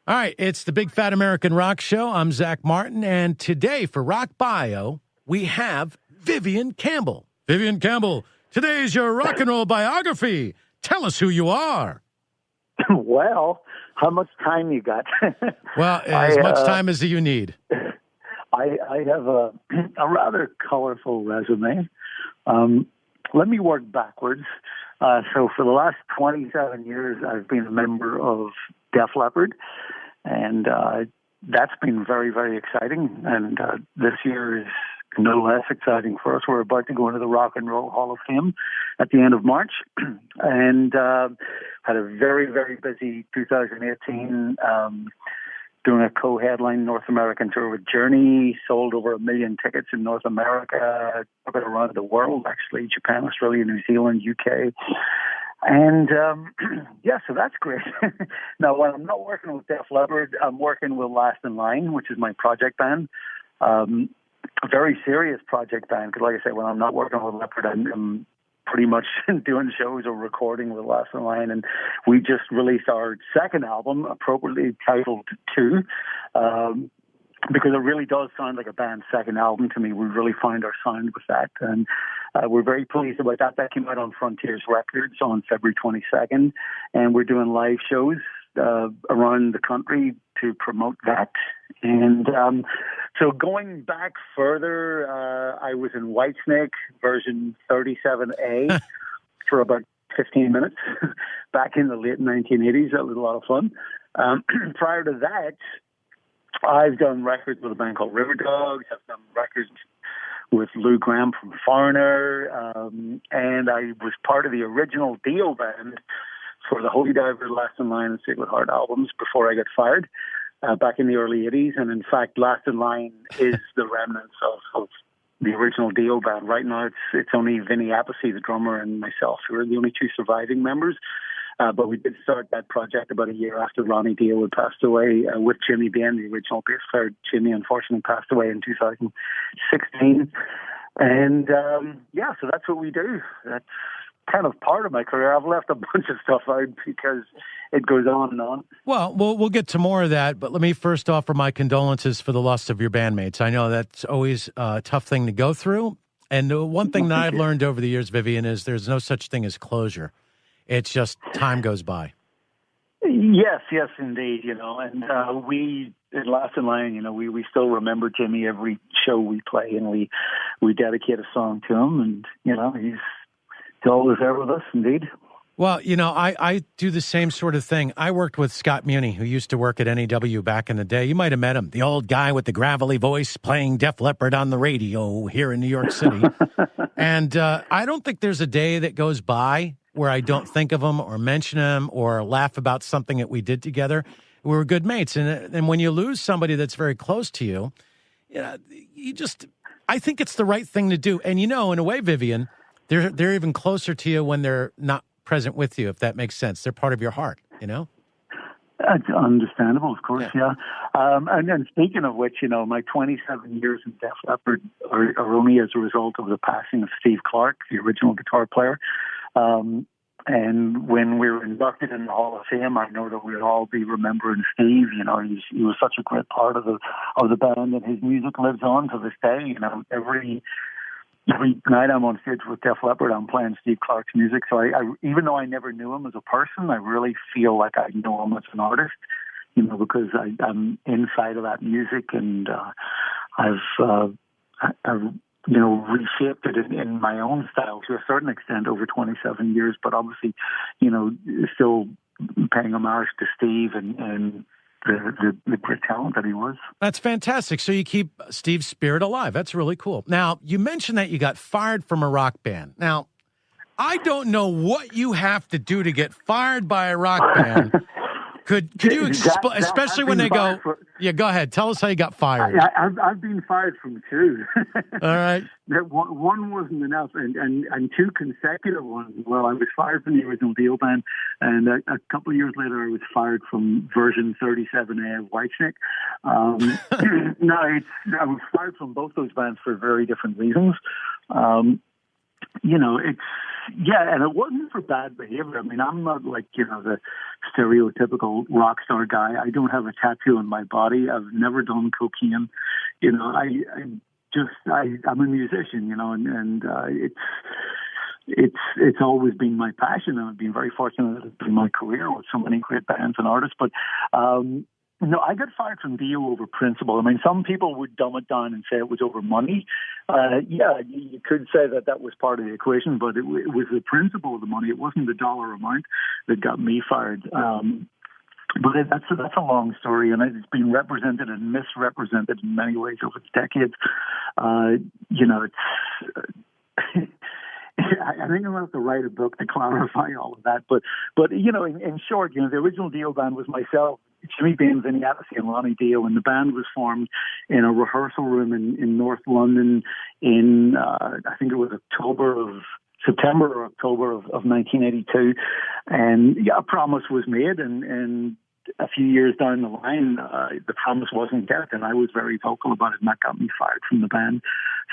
All right, it's the Big Fat American Rock Show. I'm Zach Martin, and today for Rock Bio, we have Vivian Campbell. Vivian Campbell, today is your rock and roll biography. Tell us who you are. Well, how much time you got? Well, as much time as you need. I have a rather colorful resume. Let me work backwards. So for the last 27 years, I've been a member of Def Leppard, and that's been very, very exciting. And this year is no less exciting for us. We're about to go into the Rock and Roll Hall of Fame at the end of March, and had a very, very busy 2018. Doing a co-headline North American tour with Journey, sold over 1 million tickets in North America, a bit around the world, actually, Japan, Australia, New Zealand, UK. And, so that's great. Now, when I'm not working with Def Leppard, I'm working with Last in Line, which is my project band. A very serious project band, because like I said, when I'm not working with Leppard, I'm pretty much doing shows or recording with Last in Line, and we just released our second album, appropriately titled 2, because it really does sound like a band's second album to me. We really find our sound with that, and we're very pleased about that. That came out on Frontiers Records on February 22nd, and we're doing live shows around the country to promote that. And so going back further, I was in Whitesnake version 37A for about 15 minutes back in the late 1980s. That was a lot of fun. Prior to that, I've done records with a band called River Dogs. I've done records with Lou Gramm from Foreigner. And I was part of the original Dio band for the Holy Diver, Last in Line, and Sacred Heart albums before I got fired back in the early 80s. And in fact, Last in Line is the remnants of the original Dio band. Right now, it's only Vinny Appice, the drummer, and myself who are the only two surviving members. But we did start that project about a year after Ronnie Dio had passed away with Jimmy Bain, the original bass player. Jimmy unfortunately passed away in 2016. And so that's what we do. That's kind of part of my career. I've left a bunch of stuff out because it goes on and on. Well, we'll get to more of that, but let me first offer my condolences for the loss of your bandmates. I know that's always a tough thing to go through. And the one thing that I've learned over the years, Vivian, is there's no such thing as closure. It's just time goes by. Yes, indeed. And we at Last in Line, we still remember Jimmy every show we play, and we dedicate a song to him, and he's always there with us, indeed. Well, I do the same sort of thing. I worked with Scott Muni, who used to work at NEW back in the day. You might have met him, the old guy with the gravelly voice playing Def Leppard on the radio here in New York City. And I don't think there's a day that goes by where I don't think of him or mention him or laugh about something that we did together. We were good mates. And when you lose somebody that's very close to you, I think it's the right thing to do. And in a way, Vivian, they're even closer to you when they're not present with you, if that makes sense. They're part of your heart, That's understandable, of course, yeah. And then speaking of which, my 27 years in Def Leppard are only as a result of the passing of Steve Clark, the original guitar player. And when we were inducted in the Hall of Fame, I know that we'll all be remembering Steve. He was such a great part of the band, and his music lives on to this day. Every night I'm on stage with Def Leppard, I'm playing Steve Clark's music. So I even though I never knew him as a person, I really feel like I know him as an artist, because I'm inside of that music, and I've reshaped it in my own style to a certain extent over 27 years, but obviously, still paying homage to Steve and the great talent that he was. That's fantastic. So you keep Steve's spirit alive. That's really cool. Now, you mentioned that you got fired from a rock band. Now, I don't know what you have to do to get fired by a rock band. Could you explain, especially when they go, go ahead. Tell us how you got fired. I've been fired from two. All right. One wasn't enough, and two consecutive ones. Well, I was fired from the original Dio band, and a couple of years later, I was fired from version 37A of Whitesnake. I was fired from both those bands for very different reasons. yeah, and it wasn't for bad behavior. I mean, I'm not like, the stereotypical rock star guy. I don't have a tattoo on my body. I've never done cocaine. I'm a musician, and it's always been my passion, and I've been very fortunate that it's been my career with so many great bands and artists. But no, I got fired from Dio over principle. I mean, some people would dumb it down and say it was over money. Yeah, you could say that was part of the equation, but it was the principle of the money. It wasn't the dollar amount that got me fired. But that's a long story, and it's been represented and misrepresented in many ways over the decades. It's I think I'm going to have to write a book to clarify all of that. But in short, the original Dio band was myself, Jimmy Bain, Vinny Appice, and Ronnie Dio, and the band was formed in a rehearsal room in North London in I think it was September or October of 1982, and a promise was made, and a few years down the line, the promise wasn't kept, and I was very vocal about it, and that got me fired from the band.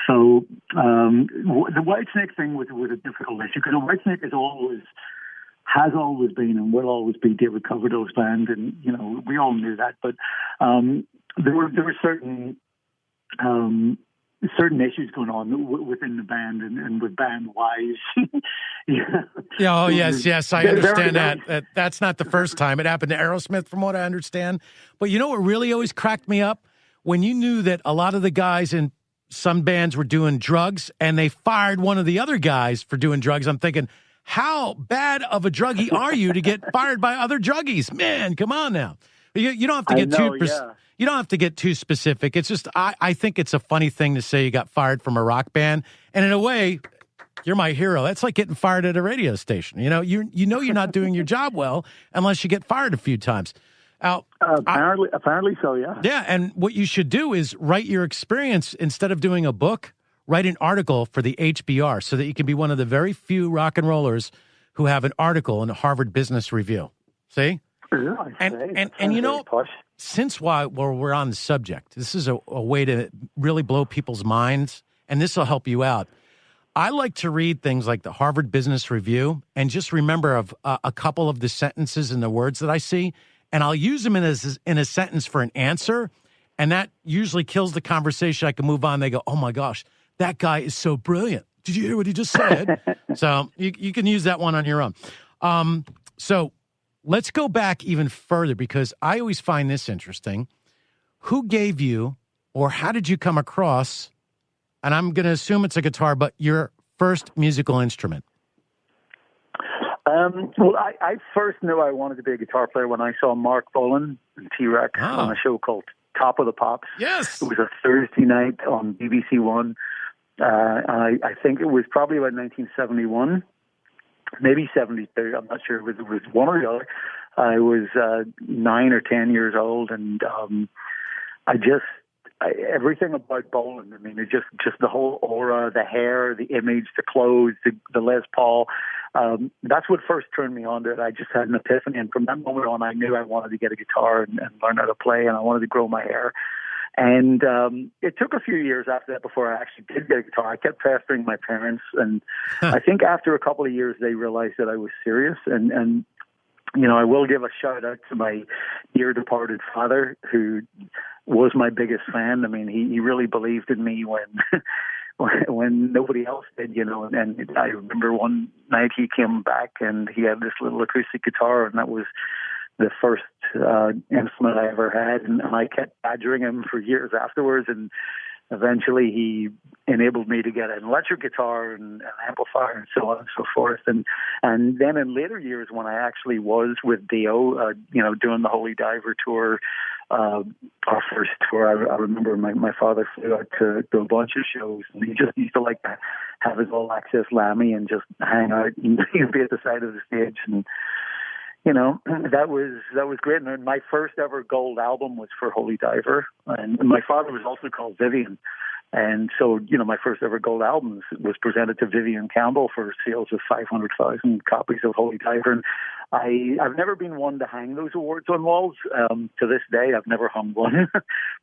So the Whitesnake thing was a difficult issue, because the Whitesnake has always been and will always be David Coverdale's band, and we all knew that. But there were certain issues going on within the band and with band wise. Yeah. Oh, yes. I understand that. That's not the first time. It happened to Aerosmith, from what I understand. But what really always cracked me up? When you knew that a lot of the guys in some bands were doing drugs and they fired one of the other guys for doing drugs. I'm thinking, how bad of a druggie are you to get fired by other druggies? Man, come on now. You don't have to get you don't have to get too specific. It's just I think it's a funny thing to say you got fired from a rock band, and in a way, you're my hero. That's like getting fired at a radio station. You're not doing your job well unless you get fired a few times. Apparently so, yeah. Yeah, and what you should do is write your experience instead of doing a book. Write an article for the HBR so that you can be one of the very few rock and rollers who have an article in the Harvard Business Review. See? And since while we're on the subject, this is a way to really blow people's minds, and this will help you out. I like to read things like the Harvard Business Review and just remember a couple of the sentences and the words that I see, and I'll use them in a sentence for an answer, and that usually kills the conversation. I can move on. They go, oh, my gosh, that guy is so brilliant. Did you hear what he just said? So you can use that one on your own. So let's go back even further, because I always find this interesting. Who gave you, or how did you come across, and I'm going to assume it's a guitar, but your first musical instrument? Well, I first knew I wanted to be a guitar player when I saw Mark Bolan and T-Rex on a show called Top of the Pops. Yes. It was a Thursday night on BBC One. I think it was probably about 1971, maybe 72. I'm not sure. It was one or the other. I was 9 or 10 years old, and everything about Bolan. I mean, it just the whole aura, the hair, the image, the clothes, the Les Paul. That's what first turned me on to it. I just had an epiphany, and from that moment on, I knew I wanted to get a guitar and learn how to play, and I wanted to grow my hair. And it took a few years after that before I actually did get a guitar. I kept pestering my parents, and I think after a couple of years, they realized that I was serious. And I will give a shout out to my dear departed father, who was my biggest fan. I mean, he really believed in me when nobody else did, And I remember one night he came back and he had this little acoustic guitar, and that was the first instrument I ever had, and I kept badgering him for years afterwards, and eventually he enabled me to get an electric guitar and an amplifier and so on and so forth. And then in later years, when I actually was with Dio, doing the Holy Diver tour, our first tour, I remember my father flew out to a bunch of shows, and he just used to like to have his all access Lammy and just hang out and be at the side of the stage. And that was great. And my first ever gold album was for Holy Diver. And my father was also called Vivian. And so, my first ever gold album was presented to Vivian Campbell for sales of 500,000 copies of Holy Diver. And I've never been one to hang those awards on walls. To this day, I've never hung one.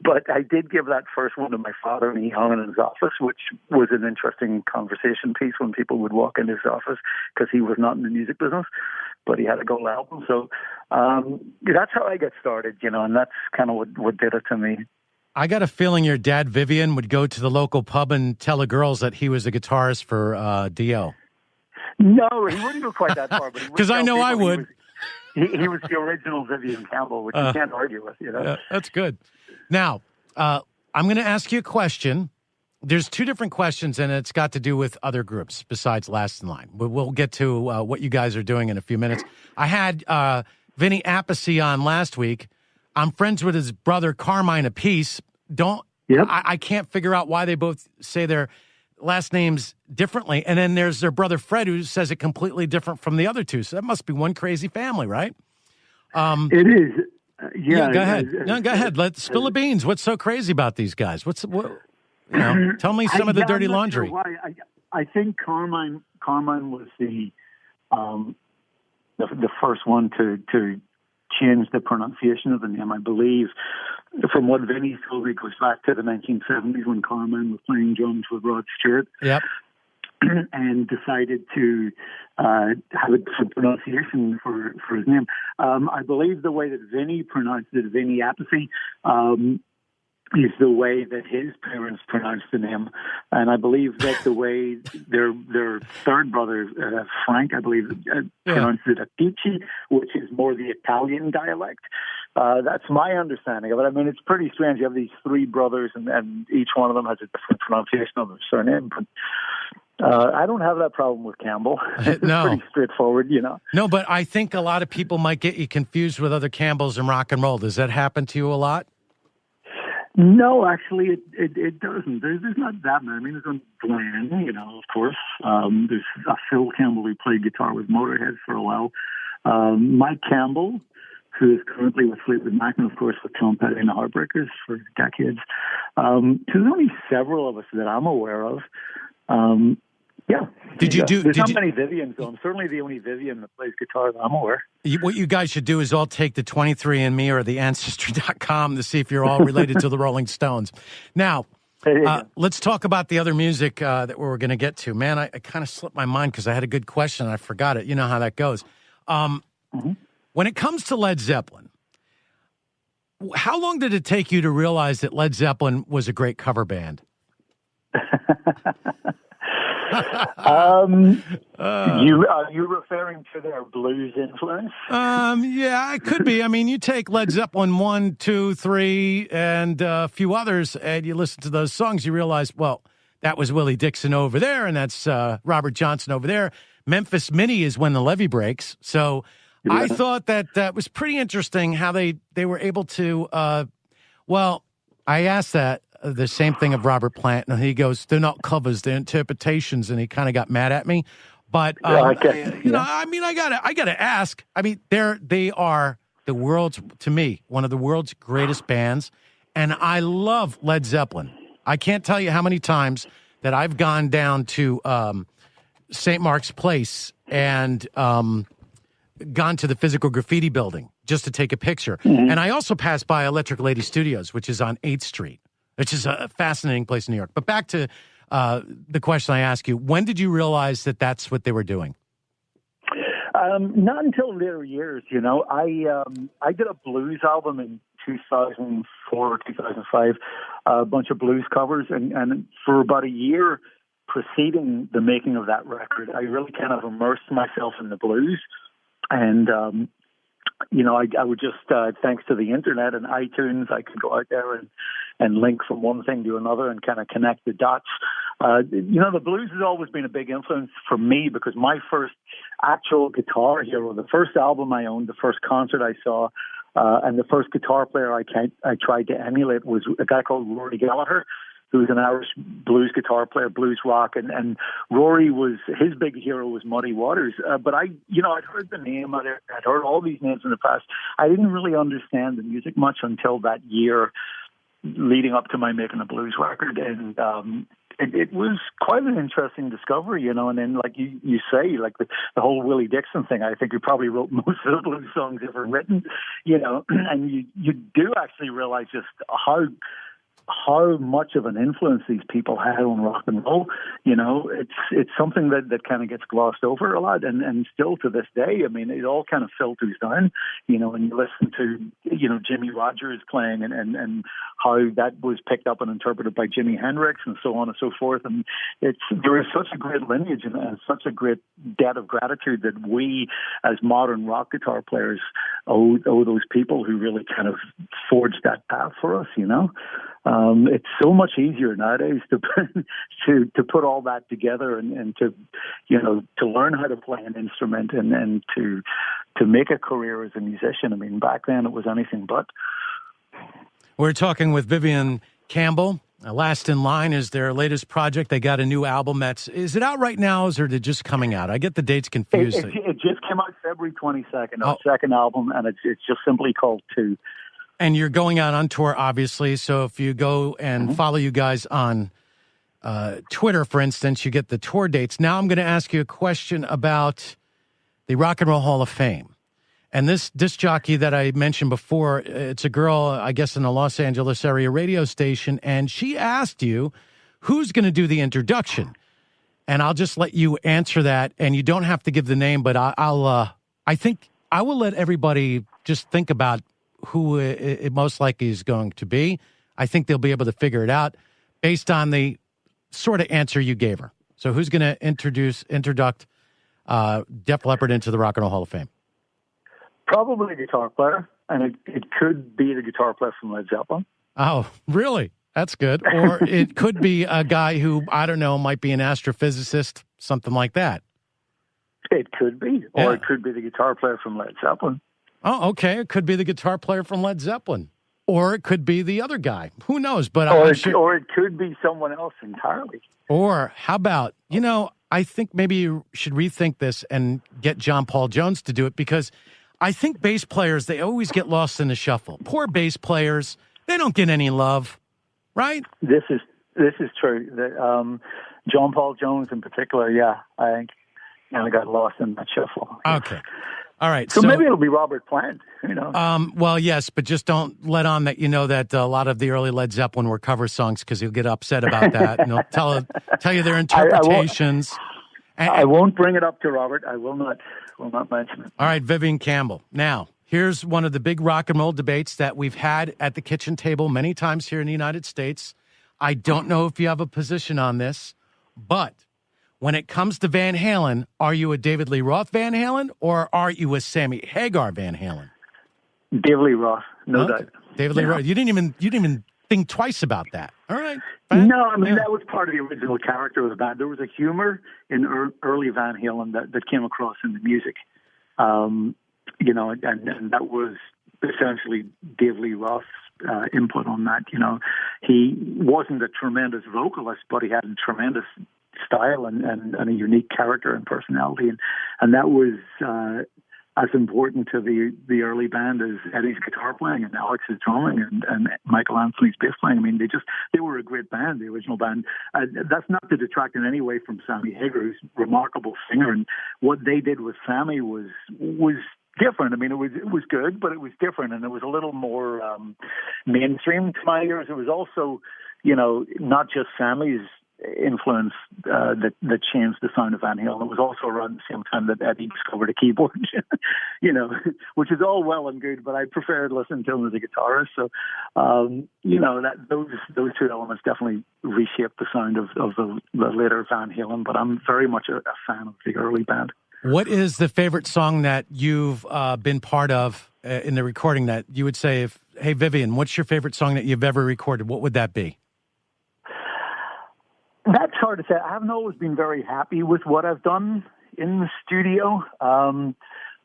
But I did give that first one to my father, and he hung it in his office, which was an interesting conversation piece when people would walk into his office, because he was not in the music business, but he had a gold album. So that's how I got started, and that's kind of what did it to me. I got a feeling your dad, Vivian, would go to the local pub and tell the girls that he was a guitarist for Dio. No, he wouldn't go quite that far. Because I know I would. He was the original Vivian Campbell, which you can't argue with, That's good. Now, I'm going to ask you a question. There's two different questions, and it's got to do with other groups besides Last in Line. We'll get to what you guys are doing in a few minutes. I had Vinny Appice on last week. I'm friends with his brother Carmine Appice. Yep. I can't figure out why they both say their last names differently. And then there's their brother Fred, who says it completely different from the other two. So that must be one crazy family, right? It is. Yeah. Go ahead. Go ahead. Let's spill the beans. What's so crazy about these guys? Tell me some of the dirty laundry. Sure why. I think Carmine was the first one to change the pronunciation of the name. I believe, from what Vinny told me, goes back to the 1970s when Carmine was playing drums with Rod Stewart. Yep. And decided to have a different pronunciation for his name. I believe the way that Vinny pronounced it, Vinny Appice, is the way that his parents pronounced the name. And I believe that the way their third brother, Frank, I believe, pronounced it Appice, which is more the Italian dialect. That's my understanding of it. I mean, it's pretty strange. You have these three brothers, and each one of them has a different pronunciation of their surname. But I don't have that problem with Campbell. It's pretty straightforward, No, but I think a lot of people might get you confused with other Campbells in rock and roll. Does that happen to you a lot? No, actually, it doesn't. There's not that many. I mean, there's Glenn, of course. There's Phil Campbell, who played guitar with Motorhead for a while. Mike Campbell, who is currently with Fleetwood Mac, and of course with Tom Petty and the Heartbreakers for decades. There's only several of us that I'm aware of. Yeah. There's not many Vivians, though. I'm certainly the only Vivian that plays guitar that I'm aware. What you guys should do is all take the 23andMe or the Ancestry.com to see if you're all related to the Rolling Stones. Now, let's talk about the other music that we're going to get to. Man, I kind of slipped my mind because I had a good question and I forgot it. You know how that goes. When it comes to Led Zeppelin, how long did it take you to realize that Led Zeppelin was a great cover band? You referring to their blues influence? Yeah, it could be. I mean, you take Led Zeppelin 1, 2, 3, and a few others, and you listen to those songs, you realize, well, that was Willie Dixon over there, and that's Robert Johnson over there. Memphis Minnie is When the Levee Breaks. So I thought that was pretty interesting how they were able to, I asked that. The same thing of Robert Plant, and he goes, "They're not covers, they're interpretations," and he kind of got mad at me. But I gotta ask. I mean, they are the world's, to me, one of the world's greatest bands, and I love Led Zeppelin. I can't tell you how many times that I've gone down to St. Mark's Place and gone to the Physical Graffiti building just to take a picture, and I also passed by Electric Lady Studios, which is on 8th Street. Which is a fascinating place in New York. But back to the question I asked you, when did you realize that that's what they were doing? Not until later years, I did a blues album in 2004 or 2005, a bunch of blues covers. And for about a year preceding the making of that record, I really kind of immersed myself in the blues. And, I would just, thanks to the internet and iTunes, I could go out there and link from one thing to another and kind of connect the dots. The blues has always been a big influence for me because my first actual guitar hero, the first album I owned, the first concert I saw, and the first guitar player I tried to emulate was a guy called Rory Gallagher, who was an Irish blues guitar player, blues rock, and Rory his big hero was Muddy Waters. But I'd heard the name, I'd heard all these names in the past. I didn't really understand the music much until that year leading up to my Making a Blues record, and it was quite an interesting discovery, you know. And then, like you say, like the whole Willie Dixon thing, I think we probably wrote most of the blues songs ever written, you know. And you do actually realize just how much of an influence these people had on rock and roll. You know, it's something that kind of gets glossed over a lot, and still to this day, I mean, it all kind of filters down, you know, and you listen to, you know, Jimmy Rogers playing and how that was picked up and interpreted by Jimi Hendrix and so on and so forth. And there is such a great lineage and such a great debt of gratitude that we as modern rock guitar players owe those people who really kind of forged that path for us, you know. It's so much easier nowadays to put all that together and to, you know, to learn how to play an instrument and to make a career as a musician. I mean, back then it was anything but. We're talking with Vivian Campbell. Last in Line is their latest project. They got a new album. Is it out right now, or is it just coming out? I get the dates confused. It just came out February 22nd, our second album, and it's just simply called Two. And you're going out on tour, obviously. So if you go and follow you guys on Twitter, for instance, you get the tour dates. Now I'm going to ask you a question about the Rock and Roll Hall of Fame. And this disc jockey that I mentioned before, it's a girl, I guess, in a Los Angeles area radio station, and she asked you, who's going to do the introduction? And I'll just let you answer that, and you don't have to give the name, but I think I will let everybody just think about who it most likely is going to be. I think they'll be able to figure it out based on the sort of answer you gave her. So who's going to introduct Def Leppard into the Rock and Roll Hall of Fame? Probably a guitar player, and it could be the guitar player from Led Zeppelin. Oh, really? That's good. Or it could be a guy who, I don't know, might be an astrophysicist, something like that. It could be. Or it could be the guitar player from Led Zeppelin. Oh, okay. It could be the guitar player from Led Zeppelin. Or it could be the other guy. Who knows? But or it could be someone else entirely. Or how about, you know, I think maybe you should rethink this and get John Paul Jones to do it, because I think bass players, they always get lost in the shuffle. Poor bass players, they don't get any love, right? This is true. John Paul Jones in particular, I think kind of got lost in that shuffle. Okay. All right. So maybe it'll be Robert Plant, you know. Well, yes, but just don't let on that you know that a lot of the early Led Zeppelin were cover songs, because he'll get upset about that. And he'll tell you their interpretations. I won't bring it up to Robert. I will not mention it. All right, Vivian Campbell. Now, here's one of the big rock and roll debates that we've had at the kitchen table many times here in the United States. I don't know if you have a position on this, but when it comes to Van Halen, are you a David Lee Roth Van Halen, or are you a Sammy Hagar Van Halen? David Lee Roth, no doubt. David Lee Roth. You didn't even think twice about that. All right. No, I mean, that was part of the original character of the band. There was a humor in early Van Halen that came across in the music. You know, and that was essentially Dave Lee Roth's input on that. You know, he wasn't a tremendous vocalist, but he had a tremendous style and a unique character and personality. And that was as important to the early band as Eddie's guitar playing and Alex's drumming and Michael Anthony's bass playing. I mean, they were a great band, the original band. That's not to detract in any way from Sammy Hagar, who's a remarkable singer. And what they did with Sammy was different. I mean, it was good, but it was different, and it was a little more mainstream to my ears. It was also, you know, not just Sammy's influence that changed the sound of Van Halen. It was also around the same time that Eddie discovered a keyboard, you know, which is all well and good, but I preferred listening to him as a guitarist. So, you know, that those two elements definitely reshaped the sound of the later Van Halen, but I'm very much a fan of the early band. What is the favorite song that you've been part of in the recording that you would say, hey, Vivian, what's your favorite song that you've ever recorded? What would that be? That's hard to say. I haven't always been very happy with what I've done in the studio,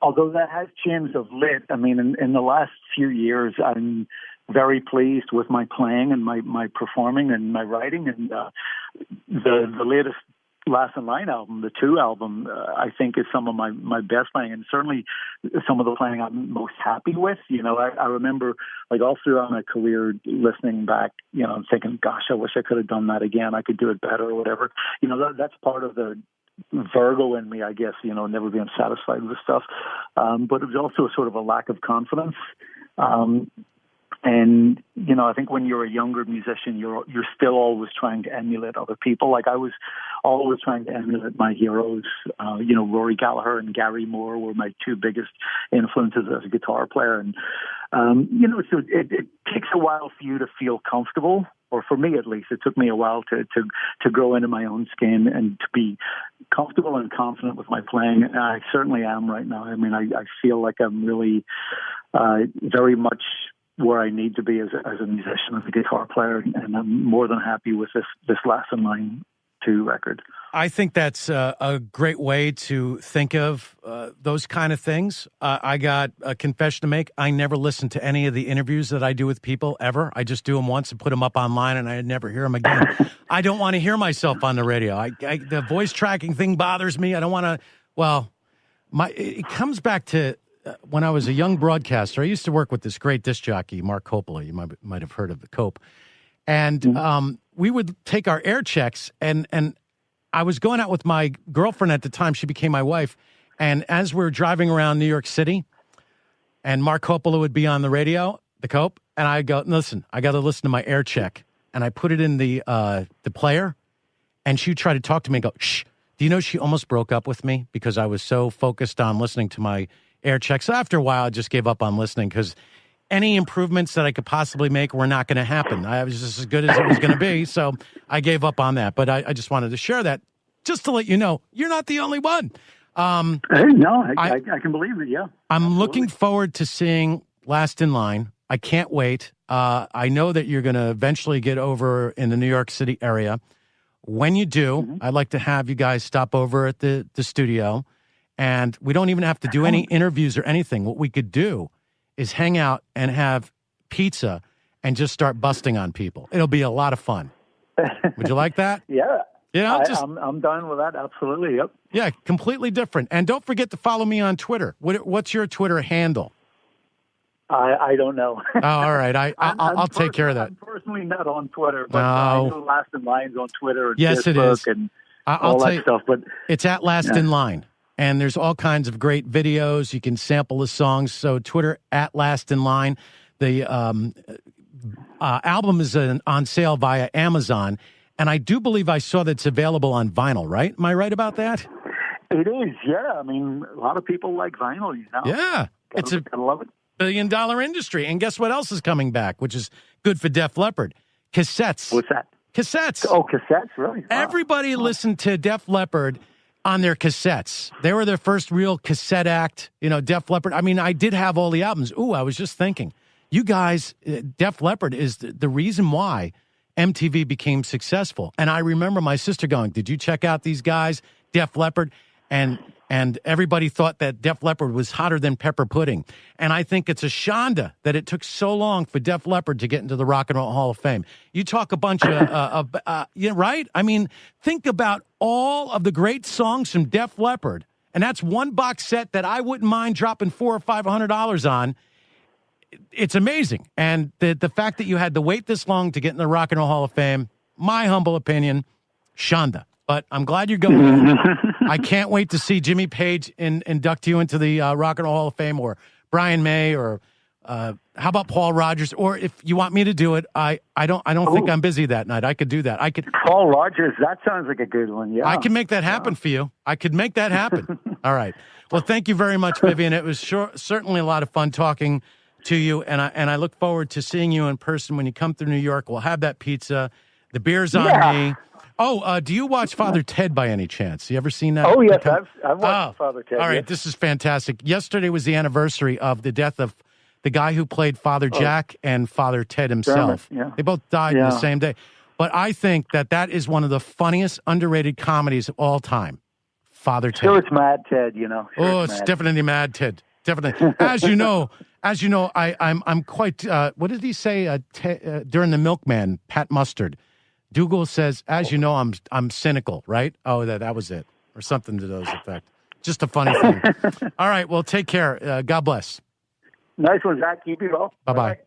although that has changed of late. I mean, in the last few years, I'm very pleased with my playing and my performing and my writing. And the latest Last in Line album, the 2 album, I think is some of my best playing, and certainly some of the playing I'm most happy with. I remember like all throughout my career listening back, and thinking, gosh, I wish I could have done that again. I could do it better or whatever. That's part of the Virgo in me, I guess, never being satisfied with stuff. But it was also sort of a lack of confidence. And, I think when you're a younger musician, you're still always trying to emulate other people. Like I was always trying to emulate my heroes. Rory Gallagher and Gary Moore were my 2 biggest influences as a guitar player. And, so it takes a while for you to feel comfortable, or for me at least, it took me a while to grow into my own skin and to be comfortable and confident with my playing. And I certainly am right now. I mean, I feel like I'm really very much where I need to be as a musician, as a guitar player, and I'm more than happy with this Last in Line 2 record. I think that's a great way to think of those kind of things. I got a confession to make. I never listen to any of the interviews that I do with people, ever. I just do them once and put them up online, and I never hear them again. I don't want to hear myself on the radio. The voice tracking thing bothers me. I don't want to, it comes back to when I was a young broadcaster. I used to work with this great disc jockey, Mark Coppola. You might have heard of the Cope. And we would take our air checks, and I was going out with my girlfriend at the time. She became my wife. And as we were driving around New York City, and Mark Coppola would be on the radio, the Cope, and I go, listen, I got to listen to my air check. And I put it in the player, and she would try to talk to me and go, shh. Do you know she almost broke up with me because I was so focused on listening to my air check? So after a while, I just gave up on listening because any improvements that I could possibly make were not going to happen. I was just as good as it was going to be, so I gave up on that. But I just wanted to share that just to let you know you're not the only one. I can believe it, yeah. I'm Absolutely. looking forward to seeing Last in Line. I can't wait. I know that you're going to eventually get over in the New York City area. When you do, I'd like to have you guys stop over at the studio, and we don't even have to do any interviews or anything. What we could do is hang out and have pizza and just start busting on people. It'll be a lot of fun. Would you like that? Yeah. I'm done with that. Absolutely. Yep. Yeah, completely different. And don't forget to follow me on Twitter. What's your Twitter handle? I don't know. Oh, all right. I'll take care of that. I'm personally not on Twitter, but I know Last in Line's on Twitter and yes, Facebook it is. and I'll all that stuff. But it's at Last in Line. And there's all kinds of great videos. You can sample the songs. So Twitter at Last in Line. The album is on sale via Amazon. And I do believe I saw that it's available on vinyl, right? Am I right about that? It is, yeah. I mean, a lot of people like vinyl, Yeah. Gotta love it. $1 billion industry. And guess what else is coming back, which is good for Def Leppard? Cassettes. What's that? Cassettes. Oh, cassettes, really? Wow. Everybody listened to Def Leppard on their cassettes. They were their first real cassette act, Def Leppard. I mean, I did have all the albums. Ooh, I was just thinking, you guys, Def Leppard is the reason why MTV became successful. And I remember my sister going, did you check out these guys, Def Leppard? And everybody thought that Def Leppard was hotter than pepper pudding. And I think it's a shonda that it took so long for Def Leppard to get into the Rock and Roll Hall of Fame. You talk a bunch of, right? I mean, think about all of the great songs from Def Leppard. And that's one box set that I wouldn't mind dropping $400 or $500 on. It's amazing. And the fact that you had to wait this long to get in the Rock and Roll Hall of Fame, my humble opinion, shonda. But I'm glad you're going. I can't wait to see Jimmy Page induct you into the Rock and Roll Hall of Fame, or Brian May, or how about Paul Rodgers? Or if you want me to do it, I don't think I'm busy that night. I could do that. Paul Rodgers. That sounds like a good one. Yeah, I can make that happen for you. I could make that happen. All right. Well, thank you very much, Vivian. It was certainly a lot of fun talking to you, and I look forward to seeing you in person when you come through New York. We'll have that pizza. The beer's on me. Oh, do you watch Father Ted by any chance? You ever seen that? Oh, yes, I've watched Father Ted. All right, yes. This is fantastic. Yesterday was the anniversary of the death of the guy who played Father Jack and Father Ted himself. Yeah. They both died in the same day. But I think that is one of the funniest, underrated comedies of all time, Father Ted. Sure, it's Mad Ted, It's definitely Mad Ted. Definitely. As you know, I'm quite, what did he say during The Milkman, Pat Mustard? Dougal says, as you know, I'm cynical, right? Oh, that was it, or something to those effect. Just a funny thing. All right, well, take care. God bless. Nice one, Zach. Keep you well. Bye-bye.